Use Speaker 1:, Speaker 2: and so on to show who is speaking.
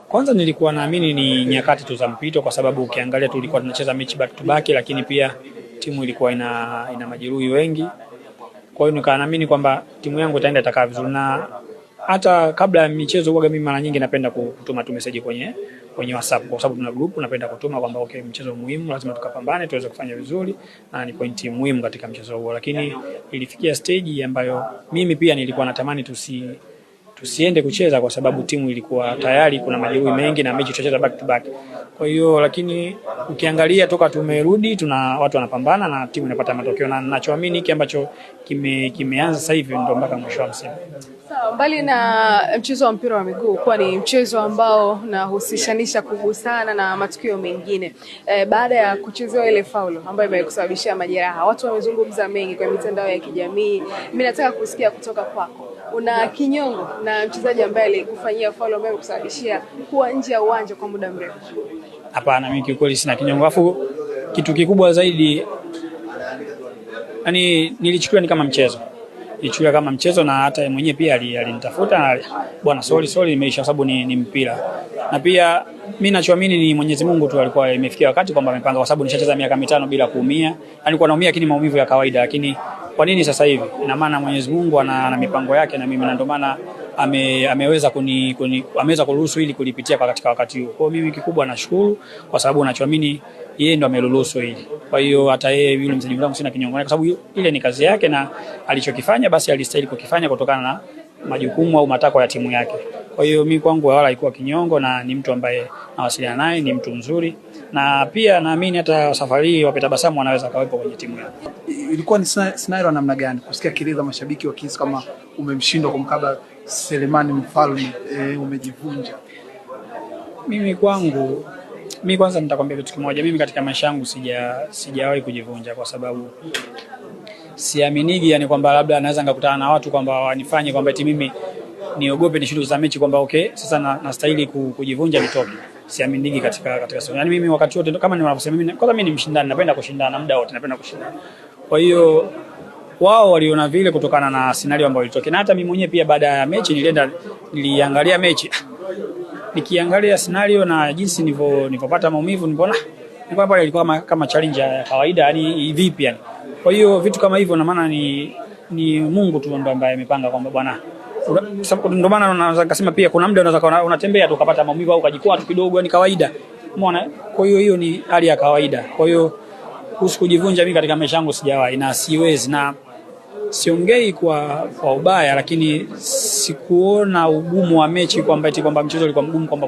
Speaker 1: Kwanza nilikuwa naamini ni nyakati tu za mpito, kwa sababu ukiangalia tulikuwa tunacheza mechi back to back, lakini pia timu ilikuwa ina majeruhi wengi. Kwa hiyo nikaamini kwamba timu yangu itaenda itakaa vizuri, na hata kabla ya michezo huwa mimi mara nyingi napenda kutuma tu message kwenye WhatsApp, kwa sababu tuna group, napenda kutuma kwamba okay, mchezo muhimu, lazima tukapambane tuweze kufanya vizuri na ni pointi muhimu katika mchezo huo. Lakini ilifikia stage ambayo mimi pia nilikuwa natamani tusiende kucheza, kwa sababu timu ilikuwa tayari kuna majeruhi mengi na mechi tutacheza back to back. Kwa hiyo lakini ukiangalia toka tumerudi tuna watu wanapambana na timu inapata matokeo, na ninachoamini hiki ambacho kimeanza sasa hivi ndio mpaka mwisho wa msimu.
Speaker 2: Sawa, mbali na mchezo wa mpira wa miguu kwa ni mchezo ambao unahusishanisha kugusana na matukio mengine, baada ya kuchezewa ile faulo ambayo imekusababishia majeraha, watu wamezungumza mengi kwa mitandao ya kijamii. Mimi nataka kusikia kutoka kwako, una kinyongo na mchezaji ambaye alikufanyia faulo ambayo imekusababishia kuwa nje ya uwanja kwa muda mrefu?
Speaker 1: Hapana, mimi kiukweli sina kinyongo. Afu kitu kikubwa zaidi, yani nilichukulia ni kama mchezo. Nilichukulia kama mchezo, na hata mwenyewe pia alinitafuta na bwana sorry imeisha, sababu ni mpira. Na pia mimi ninachoamini ni Mwenyezi Mungu tu alikuwa imefikia wakati kwamba amepanga, kwa sababu nishacheza miaka 5 bila kuumia. Alikuwa naumia lakini maumivu ya kawaida, lakini kwa nini sasa hivi? Ina maana Mwenyezi Mungu ana mipango yake na mimi, na ndio maana ameweza ameweza kuruhusu ili kulipitia kwa katika wakati huo. Kwa mimi kikubwa nashukuru, kwa sababu nachoamini yeye ndo ameruhusu hili. Kwa hiyo hata yeye yule mchezaji wangu sina kinyongo, kwa sababu ile ni kazi yake na alichokifanya basi alistahili kukifanya kutokana na majukumu au matakwa ya timu yake. Kwa hiyo mimi kwangu wala haikuwa kinyongo, na ni mtu ambaye nawasiliana naye, ni mtu mzuri, na pia naamini hata safari hii wapeta basamu wanaweza kawepo kwenye timu yake.
Speaker 3: Ilikuwa ni scenario namna gani kusikia kileza mashabiki wakihisi kama umemshindwa kumkaba Selemani Mfalme, umejivunja?
Speaker 1: Mimi kwangu, mimi kwanza nitakwambia kitu kimoja, mimi katika maisha yangu sijawahi kujivunja, kwa sababu siaminigi yani kwamba labda anaweza ngakutana na watu kwamba wanifanye kwamba eti mimi niogope nishuhudu za mechi kwamba okay sasa nastahili kujivunja nitoke. Siaminigi katika somo. Yani mimi wakati wote kama ninavyosema, mimi kwanza mimi ni mshindani, napenda kushindana muda wote, napenda kushindana. Kwa hiyo wao waliona vile kutokana na scenario ambayo ilitokea, na hata mimi mwenyewe pia baada ya mechi niliangalia mechi, nikiangalia scenario na jinsi nilipopata maumivu, nilikuwa pale ilikuwa kama challenge ya kawaida, yani vipi yani. Kwa hiyo vitu kama hivyo na maana ni Mungu tu ndo ambaye amepanga kwamba bwana, ndio maana naweza kusema pia kuna muda unaweza unatembea tu ukapata maumivu au ukajikwaa tu kidogo, ni kawaida. Umeona? Kwa hiyo ni hali ya kawaida. Kwa hiyo usikujivunja, mimi katika maisha yangu sijawahi na siwezi, na siongei kwa ubaya, lakini sikuona ugumu wa mechi kwamba eti kwamba mchezo ulikuwa mgumu kwamba